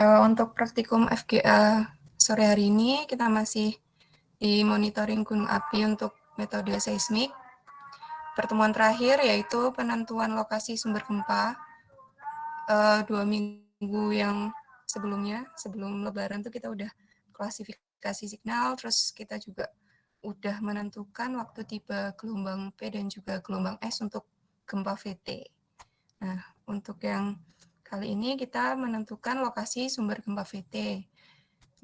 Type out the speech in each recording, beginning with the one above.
Untuk praktikum FGA sore hari ini kita masih di monitoring gunung api untuk metode seismik. Pertemuan terakhir yaitu penentuan lokasi sumber gempa 2 minggu yang sebelumnya, sebelum lebaran tuh kita udah klasifikasi signal, terus kita juga udah menentukan waktu tiba gelombang P dan juga gelombang S untuk gempa VT. Nah, untuk yang kali ini kita menentukan lokasi sumber gempa VT.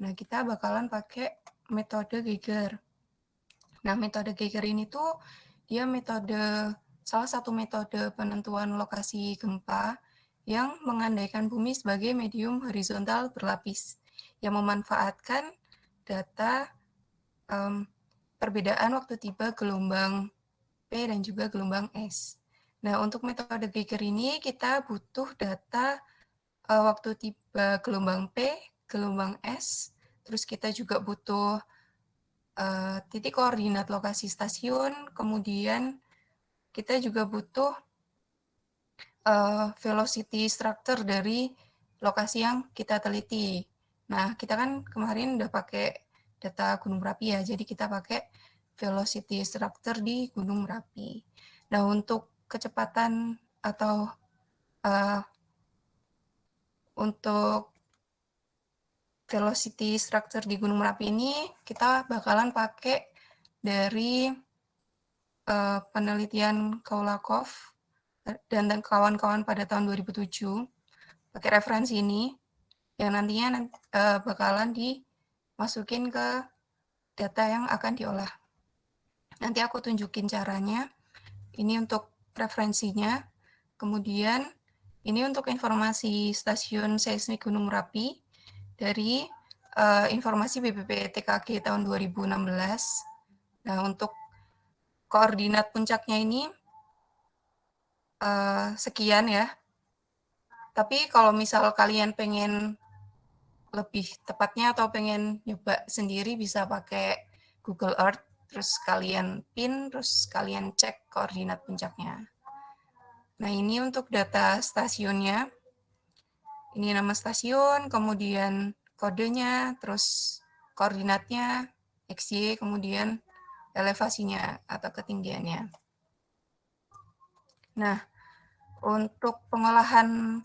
Nah, kita bakalan pakai metode Geiger. Nah, metode Geiger ini tuh dia salah satu metode penentuan lokasi gempa yang mengandaikan bumi sebagai medium horizontal berlapis yang memanfaatkan data perbedaan waktu tiba gelombang P dan juga gelombang S. Nah, untuk metode Geiger ini kita butuh data waktu tiba gelombang P, gelombang S, terus kita juga butuh titik koordinat lokasi stasiun, kemudian kita juga butuh velocity structure dari lokasi yang kita teliti. Nah, kita kan kemarin udah pakai data Gunung Merapi ya, jadi kita pakai velocity structure di Gunung Merapi. Nah, untuk kecepatan atau untuk velocity structure di Gunung Merapi ini kita bakalan pakai dari penelitian Kaulakov dan kawan-kawan pada tahun 2007 pakai referensi ini yang nantinya bakalan dimasukin ke data yang akan diolah. Nanti aku tunjukin caranya. Ini untuk referensinya. Kemudian ini untuk informasi stasiun seismik Gunung Merapi dari informasi BPPTKG tahun 2016. Nah, untuk koordinat puncaknya ini sekian ya. Tapi kalau misal kalian pengen lebih tepatnya atau pengen nyoba sendiri bisa pakai Google Earth, terus kalian pin, terus kalian cek koordinat puncaknya. Nah, ini untuk data stasiunnya. Ini nama stasiun, kemudian kodenya, terus koordinatnya, XY, kemudian elevasinya atau ketinggiannya. Nah, untuk pengolahan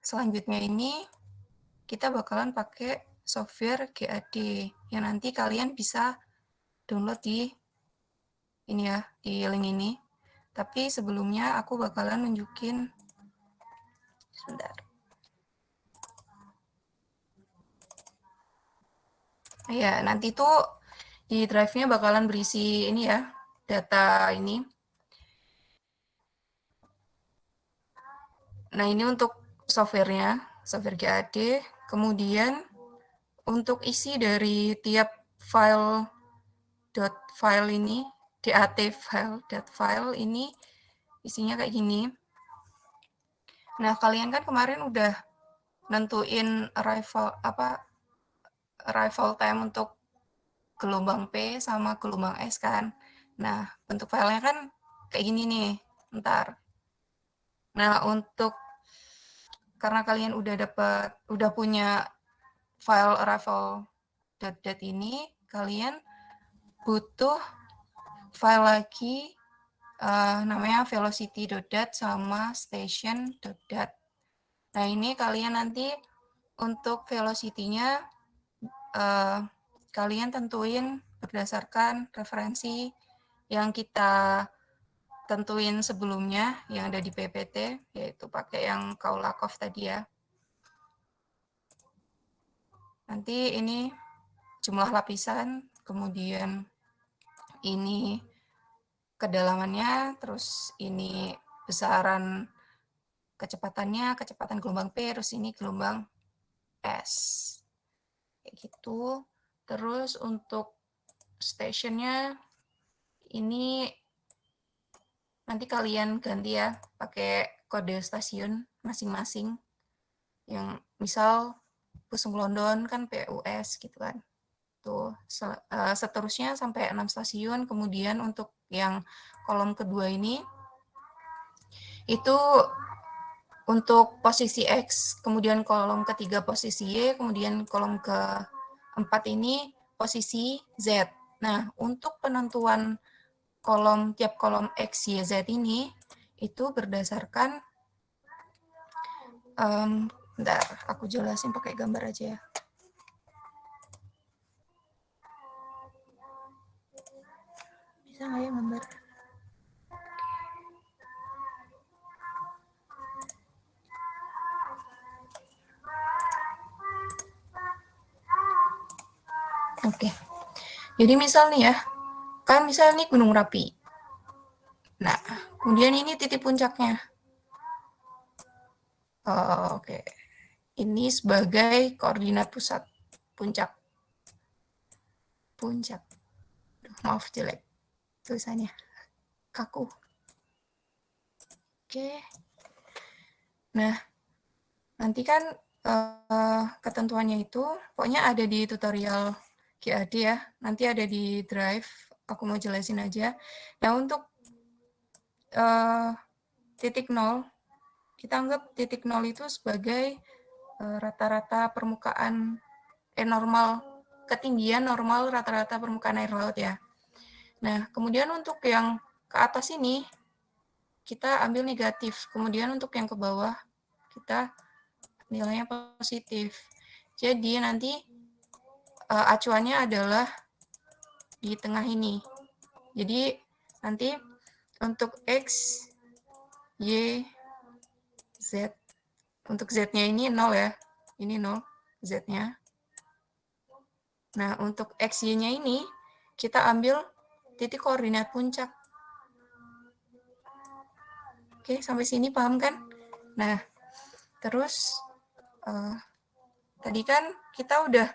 selanjutnya ini, kita bakalan pakai software GAD yang nanti kalian bisa download di ini ya, di link ini. Tapi sebelumnya aku bakalan nunjukin sebentar. Ya, nanti tuh di drive-nya bakalan berisi ini ya, data ini. Nah, ini untuk software-nya, software GAD. Kemudian untuk isi dari tiap file ini, DAT file ini isinya kayak gini. Nah, kalian kan kemarin udah nentuin arrival time untuk gelombang P sama gelombang S kan. Nah, bentuk filenya kan kayak gini nih. Ntar. Nah, karena kalian udah punya file arrival.dat ini, kalian butuh file lagi namanya velocity.dat sama station.dat. Nah, ini kalian nanti untuk velocity-nya kalian tentuin berdasarkan referensi yang kita tentuin sebelumnya yang ada di PPT, yaitu pakai yang Kaulakov tadi ya. Nanti ini jumlah lapisan, kemudian ini kedalamannya, terus ini besaran kecepatannya, kecepatan gelombang P, terus ini gelombang S. Kayak gitu. Terus untuk stationnya ini nanti kalian ganti ya pakai kode stasiun masing-masing. Yang misal Pusung London kan PUS gitu kan. Tuh seterusnya sampai 6 stasiun. Kemudian untuk yang kolom kedua ini itu Untuk posisi X, kemudian kolom ketiga posisi Y, kemudian kolom keempat ini posisi Z. Nah, untuk penentuan tiap kolom X, Y, Z ini, itu berdasarkan, bentar, aku jelasin pakai gambar aja ya. Bisa nggak ya gambar? Oke. Jadi misal nih ya, kan misal nih Gunung Merapi. Nah, kemudian ini titik puncaknya. Oke. Ini sebagai koordinat pusat puncak. Maaf jelek tulisannya. Kaku. Oke. Nah, nanti kan ketentuannya itu pokoknya ada di tutorial GAD ya. Nanti ada di Drive. Aku mau jelasin aja. Nah, untuk titik 0, kita anggap titik 0 itu sebagai rata-rata permukaan normal, ketinggian normal rata-rata permukaan air laut ya. Nah, kemudian untuk yang ke atas ini, kita ambil negatif. Kemudian untuk yang ke bawah, kita nilainya positif. Jadi nanti acuannya adalah di tengah ini. Jadi nanti untuk X, Y, Z, untuk Z-nya ini 0 ya. Ini 0 Z-nya. Nah, untuk X, Y-nya ini, kita ambil titik koordinat puncak. Oke, sampai sini paham kan? Nah, terus tadi kan kita udah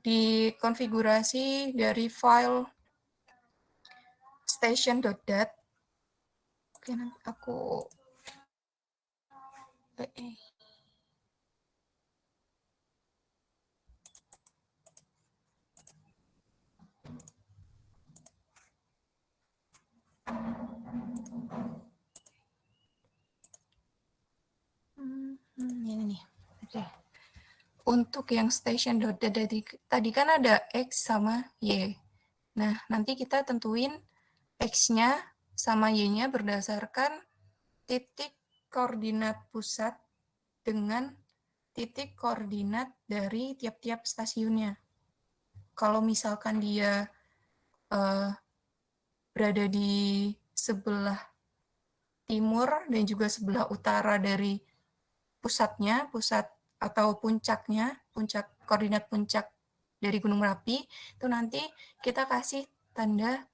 dikonfigurasi dari file station.dat. Oke, nanti aku ini nih. Oke. Untuk yang station.dat tadi kan ada X sama Y. Nah, nanti kita tentuin X-nya sama Y-nya berdasarkan titik koordinat pusat dengan titik koordinat dari tiap-tiap stasiunnya. Kalau misalkan dia berada di sebelah timur dan juga sebelah utara dari pusatnya, pusat atau puncaknya, koordinat puncak dari Gunung Merapi, itu nanti kita kasih tanda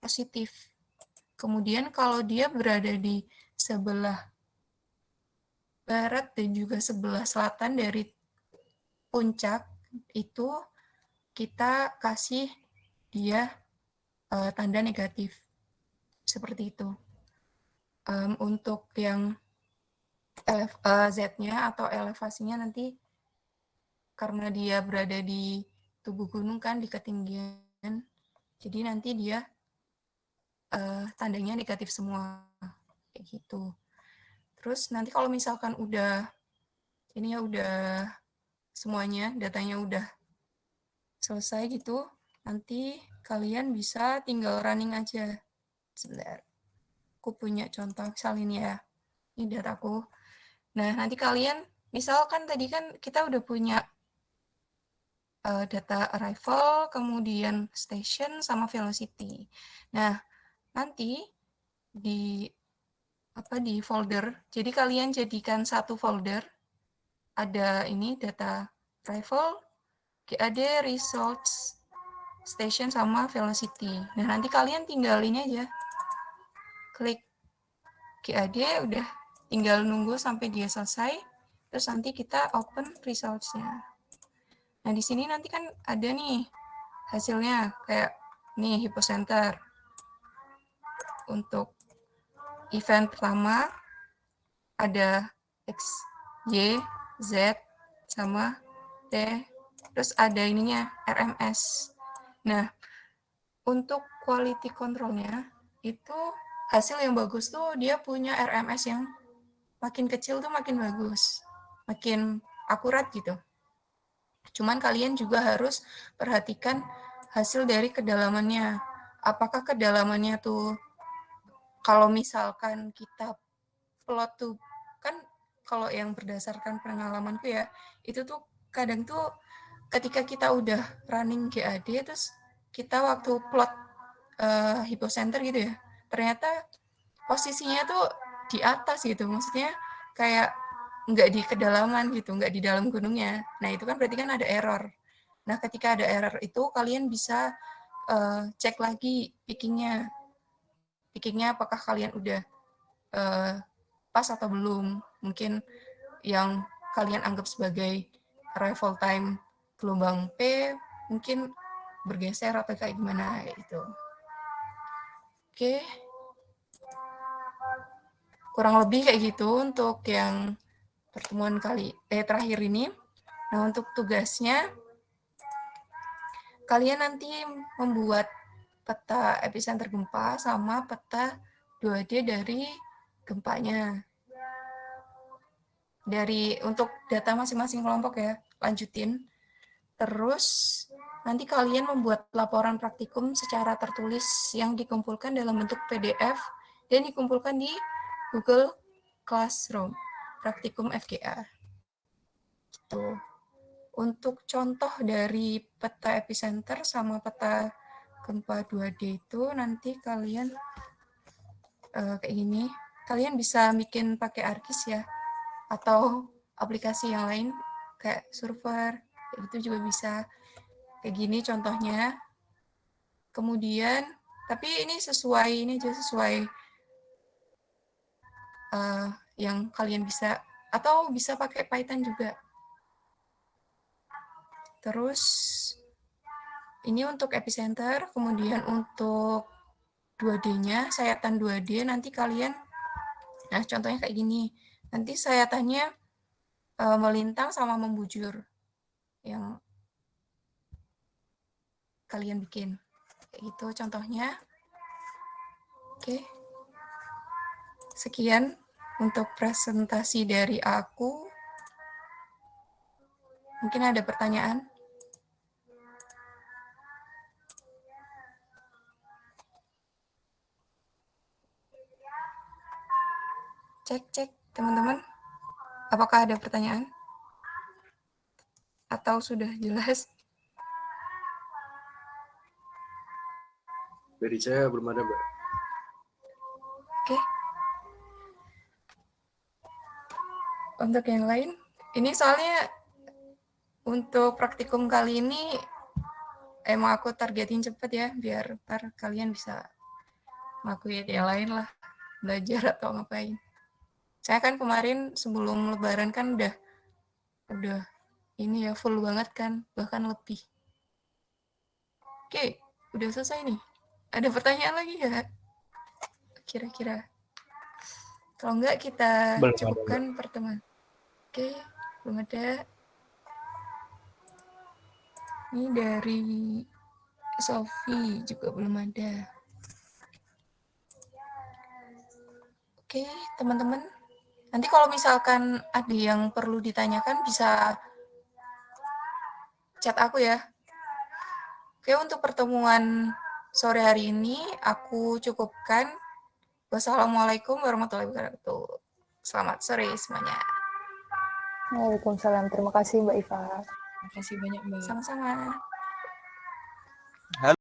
positif. Kemudian kalau dia berada di sebelah barat dan juga sebelah selatan dari puncak, itu kita kasih dia tanda negatif. Seperti itu. Untuk yang Z-nya atau elevasinya nanti karena dia berada di tubuh gunung kan, di ketinggian, jadi nanti dia tandanya negatif semua, kayak gitu. Terus nanti kalau misalkan udah semuanya, datanya udah selesai gitu, nanti kalian bisa tinggal running aja. Sebentar, aku punya contoh misal ini ya, ini dataku. Nah, nanti kalian, misalkan tadi kan kita udah punya data arrival, kemudian station, sama velocity. Nah, nanti di folder, jadi kalian jadikan satu folder, ada ini data arrival, GAD, results, station, sama velocity. Nah, nanti kalian tinggal ini aja, klik GAD, udah tinggal nunggu sampai dia selesai, terus nanti kita open results-nya. Nah, di sini nanti kan ada nih hasilnya, kayak nih hypocenter. Untuk event pertama ada X, Y, Z, sama T, terus ada ininya RMS. Nah, untuk quality control-nya itu hasil yang bagus tuh dia punya RMS yang makin kecil tuh makin bagus, makin akurat gitu. Cuman kalian juga harus perhatikan hasil dari kedalamannya. Apakah kedalamannya tuh, kalau misalkan kita plot tuh, kan kalau yang berdasarkan pengalamanku ya, itu tuh kadang tuh ketika kita udah running GAD, terus kita waktu plot hypocenter gitu ya, ternyata posisinya tuh di atas gitu, maksudnya kayak nggak di kedalaman gitu, nggak di dalam gunungnya. Nah itu kan berarti kan ada error. Nah ketika ada error itu kalian bisa cek lagi pickingnya apakah kalian udah pas atau belum. Mungkin yang kalian anggap sebagai arrival time gelombang P mungkin bergeser atau kayak gimana gitu. Oke. Kurang lebih kayak gitu untuk yang pertemuan terakhir ini. Nah, untuk tugasnya kalian nanti membuat peta epicenter gempa sama peta 2D dari gempanya. Untuk data masing-masing kelompok ya, lanjutin. Terus nanti kalian membuat laporan praktikum secara tertulis yang dikumpulkan dalam bentuk PDF dan dikumpulkan di Google Classroom, praktikum FGA. Gitu. Untuk contoh dari peta epicenter sama peta gempa 2D itu nanti kalian kayak gini. Kalian bisa bikin pakai ArcGIS ya, atau aplikasi yang lain kayak Surfer, kayak gitu juga bisa. Kayak gini contohnya. Kemudian, tapi ini aja sesuai yang kalian bisa, atau bisa pakai Python juga. Terus ini untuk epicenter, kemudian untuk 2D-nya, sayatan 2D, nanti kalian, nah contohnya kayak gini, nanti sayatannya melintang sama membujur, yang kalian bikin. Kayak gitu contohnya. Oke. Sekian untuk presentasi dari aku. Mungkin ada pertanyaan? Cek, teman-teman. Apakah ada pertanyaan? Atau sudah jelas? Dari saya belum ada, Mbak. Oke. Untuk yang lain, ini soalnya untuk praktikum kali ini emang aku targetin cepet ya, biar ntar kalian bisa ngelakuin yang lain lah, belajar atau ngapain. Saya kan kemarin sebelum lebaran kan udah ini ya full banget kan, bahkan lebih. Oke, udah selesai nih. Ada pertanyaan lagi ya? Kira-kira. Kalau enggak kita cukupkan pertemuan. Oke, belum ada. Ini dari Sophie juga belum ada. Oke, teman-teman. Nanti kalau misalkan ada yang perlu ditanyakan bisa chat aku ya. Oke, untuk pertemuan sore hari ini aku cukupkan. Wassalamualaikum warahmatullahi wabarakatuh. Selamat sore semuanya. Waalaikumsalam. Terima kasih Mbak Iva. Terima kasih banyak Mbak. Sama-sama.